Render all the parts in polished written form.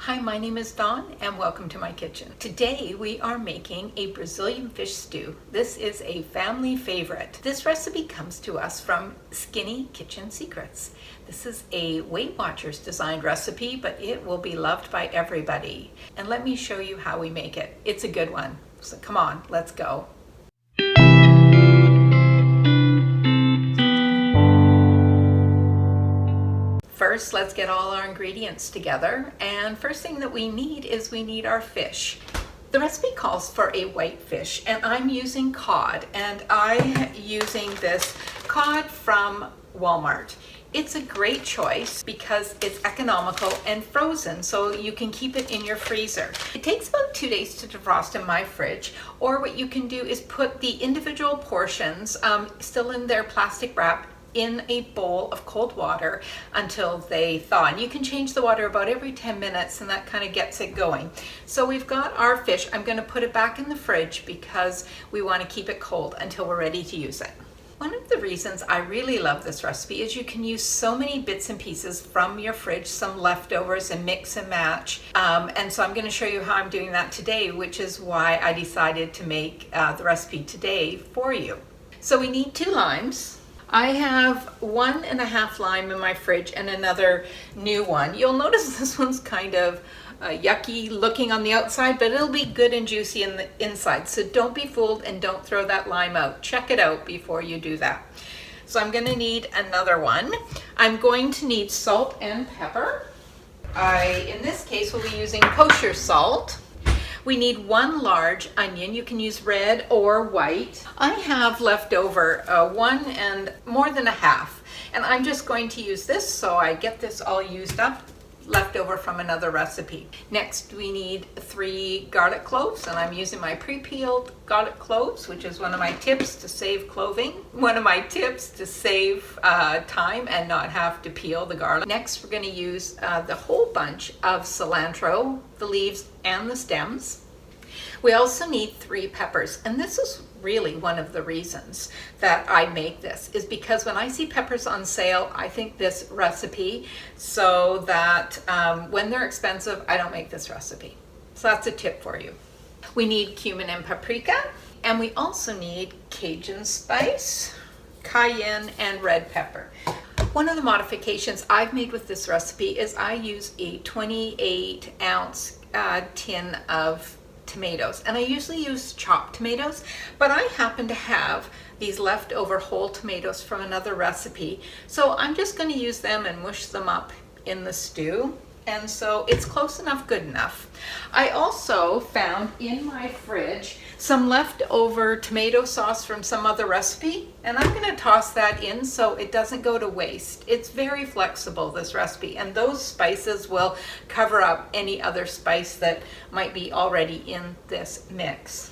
Hi, my name is Dawn and welcome to my kitchen. Today we are making a Brazilian fish stew. This is a family favorite. This recipe comes to us from Skinny Kitchen Secrets. This is a Weight Watchers designed recipe, but it will be loved by everybody. And let me show you how we make it. It's a good one. So come on, let's go. First, let's get all our ingredients together. And first thing that we need is our fish. The recipe calls for a white fish, and I'm using cod, and I'm using this cod from Walmart. It's a great choice because it's economical and frozen, so you can keep it in your freezer. It takes about 2 days to defrost in my fridge, or what you can do is put the individual portions still in their plastic wrap in a bowl of cold water until they thaw. And you can change the water about every 10 minutes, and that kind of gets it going. So we've got our fish. I'm going to put it back in the fridge because we want to keep it cold until we're ready to use it. One of the reasons I really love this recipe is you can use so many bits and pieces from your fridge, some leftovers, and mix and match. And so I'm going to show you how I'm doing that today, which is why I decided to make the recipe today for you. So we need 2 limes. I have 1.5 lime in my fridge and another new one. You'll notice this one's kind of yucky looking on the outside, but it'll be good and juicy in the inside. So don't be fooled and don't throw that lime out. Check it out before you do that. So I'm going to need another one. I'm going to need salt and pepper. In this case, will be using kosher salt. We need 1 large onion. You can use red or white. I have left over 1 and more than a half. And I'm just going to use this so I get this all used up, left over from another recipe. Next, we need 3 garlic cloves, and I'm using my pre-peeled garlic cloves, which is one of my tips to save cloving. One of my tips to save time and not have to peel the garlic. Next, we're going to use the whole bunch of cilantro, the leaves and the stems. We also need 3 peppers, and this is really one of the reasons that I make this, is because when I see peppers on sale, I think this recipe, so that when they're expensive, I don't make this recipe. So that's a tip for you. We need cumin and paprika, and we also need Cajun spice, cayenne, and red pepper. One of the modifications I've made with this recipe is I use a 28-ounce tin of tomatoes, and I usually use chopped tomatoes, but I happen to have these leftover whole tomatoes from another recipe, so I'm just going to use them and mush them up in the stew, and so it's close enough, good enough. I also found in my fridge some leftover tomato sauce from some other recipe, and I'm going to toss that in so it doesn't go to waste. It's very flexible, this recipe, and those spices will cover up any other spice that might be already in this mix.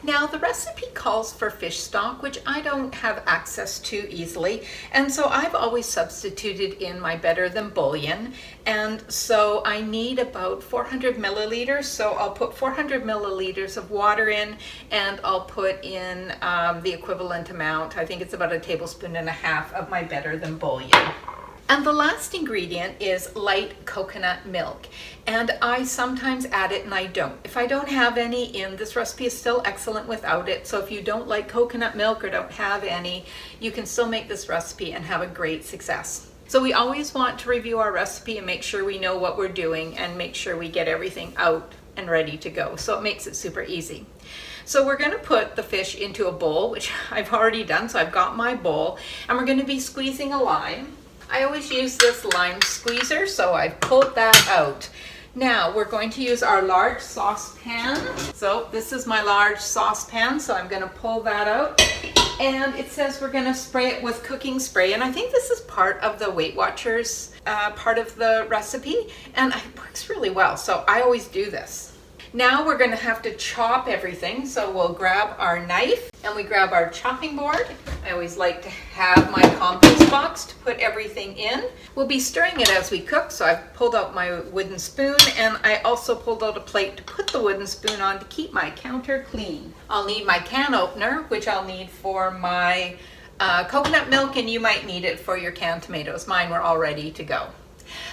Now, the recipe calls for fish stock, which I don't have access to easily, and so I've always substituted in my better than bouillon, and so I need about 400 milliliters, so I'll put 400 milliliters of water in, and I'll put in the equivalent amount, I think it's about 1.5 tablespoons of my better than bouillon. And the last ingredient is light coconut milk. And I sometimes add it and I don't. If I don't have any in, this recipe is still excellent without it. So if you don't like coconut milk or don't have any, you can still make this recipe and have a great success. So we always want to review our recipe and make sure we know what we're doing and make sure we get everything out and ready to go. So it makes it super easy. So we're going to put the fish into a bowl, which I've already done. So I've got my bowl, and we're going to be squeezing a lime. I always use this lime squeezer, so I've pulled that out. Now we're going to use our large saucepan. So this is my large saucepan, so I'm going to pull that out. And it says we're going to spray it with cooking spray, and I think this is part of the Weight Watchers part of the recipe, and it works really well, so I always do this. Now we're going to have to chop everything, so we'll grab our knife and we grab our chopping board. I always like to have my compost box to put everything in. We'll be stirring it as we cook, so I've pulled out my wooden spoon, and I also pulled out a plate to put the wooden spoon on to keep my counter clean. I'll need my can opener, which I'll need for my coconut milk, and you might need it for your canned tomatoes. Mine were all ready to go.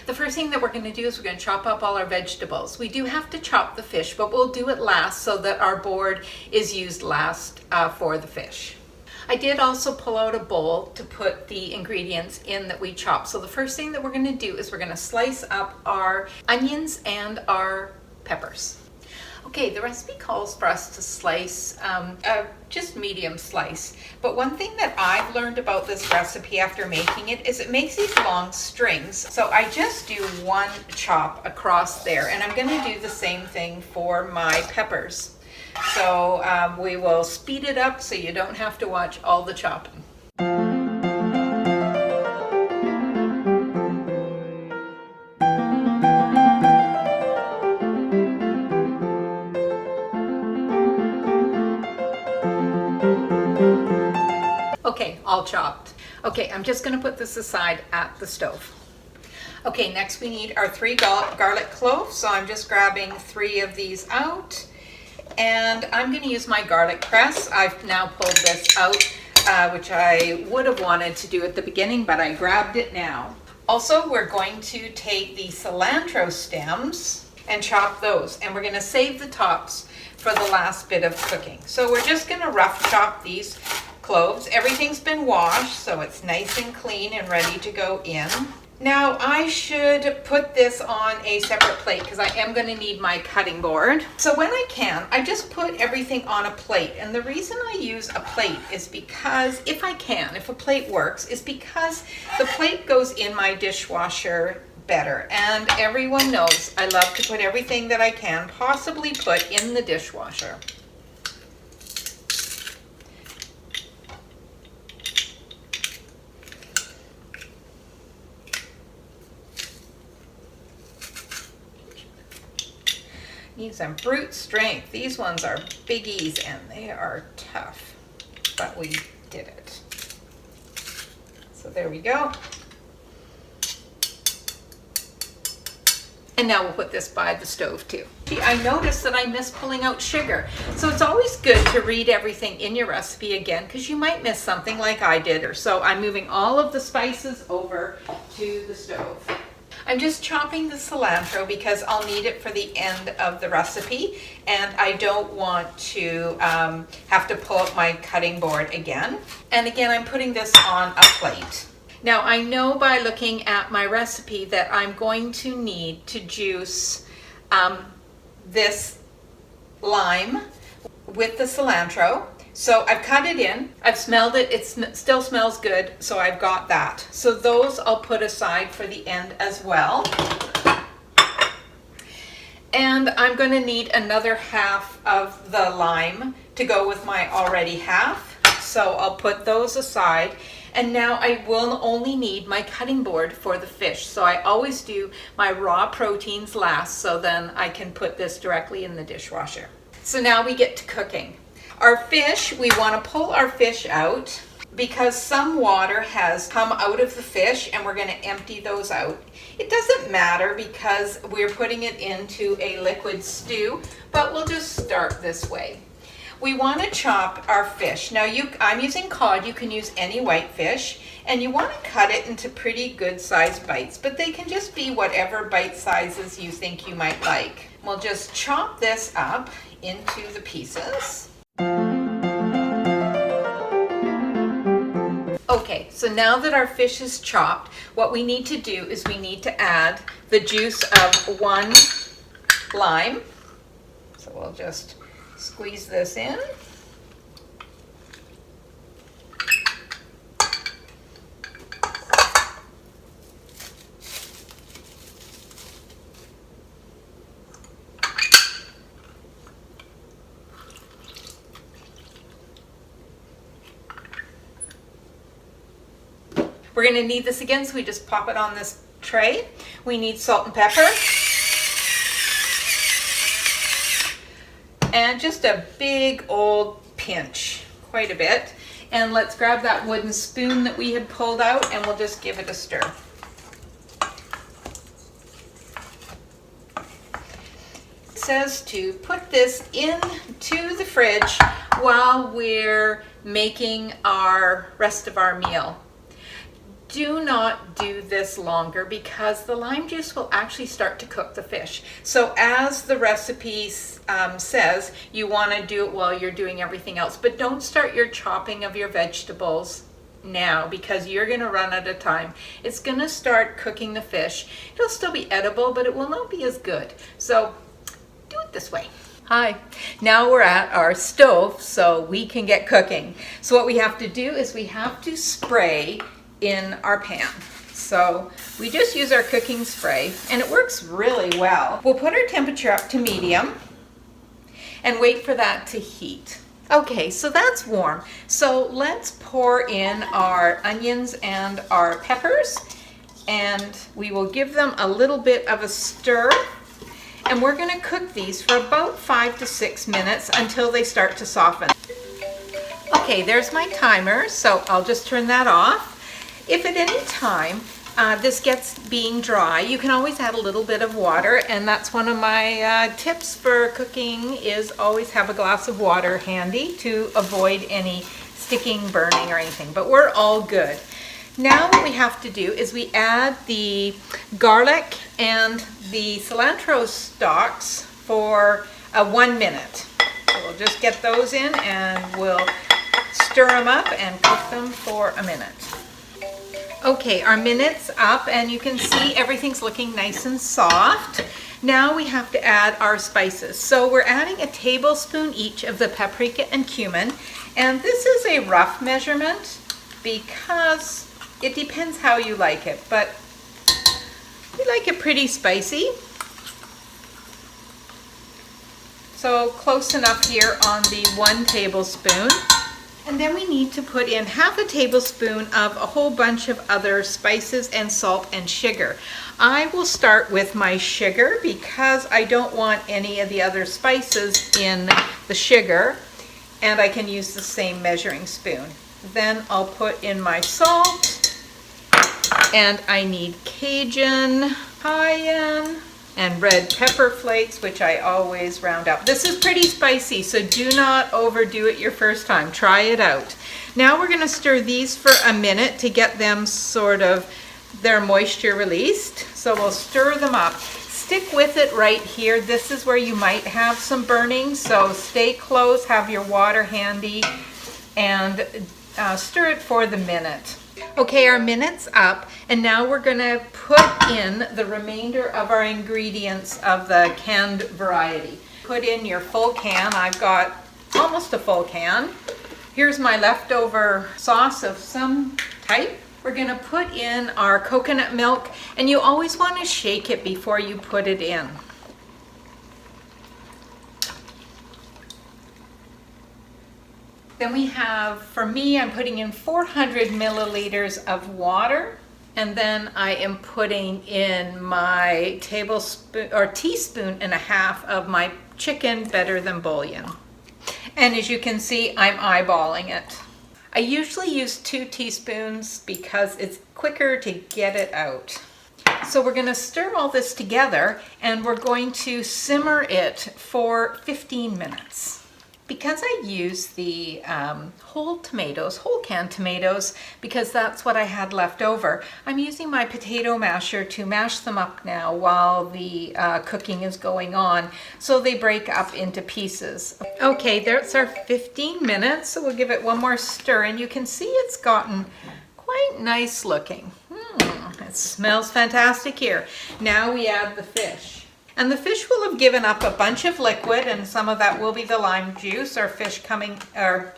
The first thing that we're going to do is we're going to chop up all our vegetables. We do have to chop the fish, but we'll do it last so that our board is used last for the fish. I did also pull out a bowl to put the ingredients in that we chopped. So the first thing that we're going to do is we're going to slice up our onions and our peppers. Okay, the recipe calls for us to slice just medium slice. But one thing that I've learned about this recipe after making it is it makes these long strings. So I just do one chop across there, and I'm going to do the same thing for my peppers. So we will speed it up so you don't have to watch all the chopping. Okay, all chopped. Okay, I'm just going to put this aside at the stove. Okay, next we need our 3 garlic cloves. So I'm just grabbing 3 of these out. And I'm going to use my garlic press. I've now pulled this out, which I would have wanted to do at the beginning, but I grabbed it now. Also, we're going to take the cilantro stems and chop those. And we're going to save the tops for the last bit of cooking. So we're just going to rough chop these cloves. Everything's been washed, so it's nice and clean and ready to go in. Now I should put this on a separate plate because I am going to need my cutting board. So when I can, I just put everything on a plate. And the reason I use a plate is because if a plate works, is because the plate goes in my dishwasher better. And everyone knows I love to put everything that I can possibly put in the dishwasher. Need some brute strength. These ones are biggies and they are tough, but we did it. So there we go. And now we'll put this by the stove too. I noticed that I missed pulling out sugar. So it's always good to read everything in your recipe again because you might miss something like I did. Or so I'm moving all of the spices over to the stove. I'm just chopping the cilantro because I'll need it for the end of the recipe, and I don't want to have to pull up my cutting board again. And again, I'm putting this on a plate. Now I know by looking at my recipe that I'm going to need to juice this lime with the cilantro. So I've cut it in, I've smelled it, it still smells good, so I've got that. So those I'll put aside for the end as well. And I'm going to need another half of the lime to go with my already half. So I'll put those aside. And now I will only need my cutting board for the fish. So I always do my raw proteins last, so then I can put this directly in the dishwasher. So now we get to cooking. Our fish, we want to pull our fish out because some water has come out of the fish and we're going to empty those out. It doesn't matter because we're putting it into a liquid stew, but we'll just start this way. We want to chop our fish. Now I'm using cod, you can use any white fish, and you want to cut it into pretty good sized bites, but they can just be whatever bite sizes you think you might like. We'll just chop this up into the pieces. Okay, so now that our fish is chopped, what we need to do is we need to add the juice of 1 lime. So we'll just squeeze this in. We're going to need this again, so we just pop it on this tray. We need salt and pepper. And just a big old pinch, quite a bit. And let's grab that wooden spoon that we had pulled out and we'll just give it a stir. It says to put this into the fridge while we're making our rest of our meal. do not do this longer because the lime juice will actually start to cook the fish. So as the recipe says, you want to do it while you're doing everything else, but don't start your chopping of your vegetables now because you're going to run out of time. It's going to start cooking the fish. It'll still be edible, but it will not be as good. So do it this way. Hi, now we're at our stove so we can get cooking. So what we have to do is we have to spray in our pan. So we just use our cooking spray and it works really well. We'll put our temperature up to medium and wait for that to heat. Okay, so that's warm. So let's pour in our onions and our peppers and we will give them a little bit of a stir. And we're going to cook these for about 5 to 6 minutes until they start to soften. Okay, there's my timer, so I'll just turn that off. If at any time this gets being dry, you can always add a little bit of water, and that's one of my tips for cooking is always have a glass of water handy to avoid any sticking, burning, or anything. But we're all good. Now what we have to do is we add the garlic and the cilantro stalks for 1 minute. So we'll just get those in and we'll stir them up and cook them for a minute. Okay, our minute's up and you can see everything's looking nice and soft. Now we have to add our spices. So we're adding a tablespoon each of the paprika and cumin. And this is a rough measurement because it depends how you like it, but we like it pretty spicy. So close enough here on the 1 tablespoon. And then we need to put in half a tablespoon of a whole bunch of other spices and salt and sugar. I will start with my sugar because I don't want any of the other spices in the sugar, and I can use the same measuring spoon. Then I'll put in my salt. And I need Cajun, cayenne, and red pepper flakes, which I always round up. This is pretty spicy, so do not overdo it your first time. Try it out. Now we're going to stir these for a minute to get them sort of their moisture released. So we'll stir them up. Stick with it right here. This is where you might have some burning, so stay close, have your water handy, and stir it for the minute. Okay, our minute's up, and now we're going to put in the remainder of our ingredients of the canned variety. Put in your full can. I've got almost a full can. Here's my leftover sauce of some type. We're going to put in our coconut milk, and you always want to shake it before you put it in. Then we have, for me, I'm putting in 400 milliliters of water, and then I am putting in my tablespoon or teaspoon and a half of my chicken better than bouillon. And as you can see, I'm eyeballing it. I usually use 2 teaspoons because it's quicker to get it out. So we're going to stir all this together and we're going to simmer it for 15 minutes. Because I use the whole canned tomatoes, because that's what I had left over, I'm using my potato masher to mash them up now while the cooking is going on, so they break up into pieces. Okay, there's our 15 minutes, so we'll give it one more stir, and you can see it's gotten quite nice looking. It smells fantastic here. Now we add the fish. And the fish will have given up a bunch of liquid, and some of that will be the lime juice or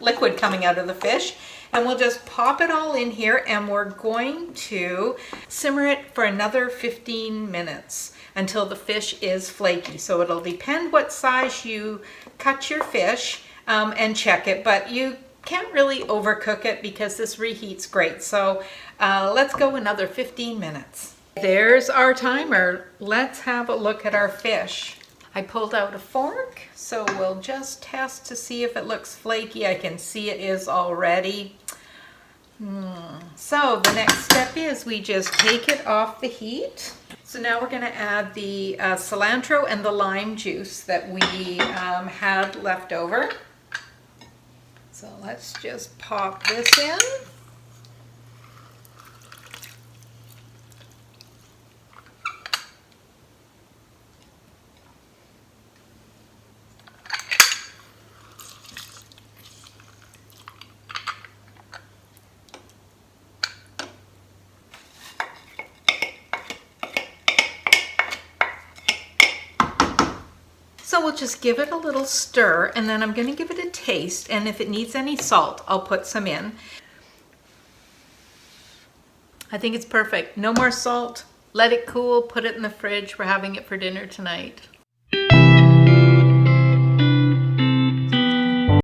liquid coming out of the fish. And we'll just pop it all in here, and we're going to simmer it for another 15 minutes until the fish is flaky. So it'll depend what size you cut your fish and check it, but you can't really overcook it because this reheats great. So let's go another 15 minutes. There's our timer. Let's have a look at our fish. I pulled out a fork, so we'll just test to see if it looks flaky. I can see it is already. So the next step is we just take it off the heat. So now we're going to add the cilantro and the lime juice that we had left over. So let's just pop this in. So we'll just give it a little stir, and then I'm going to give it a taste, and if it needs any salt, I'll put some in. I think it's perfect. No more salt. Let it cool, put it in the fridge. We're having it for dinner tonight.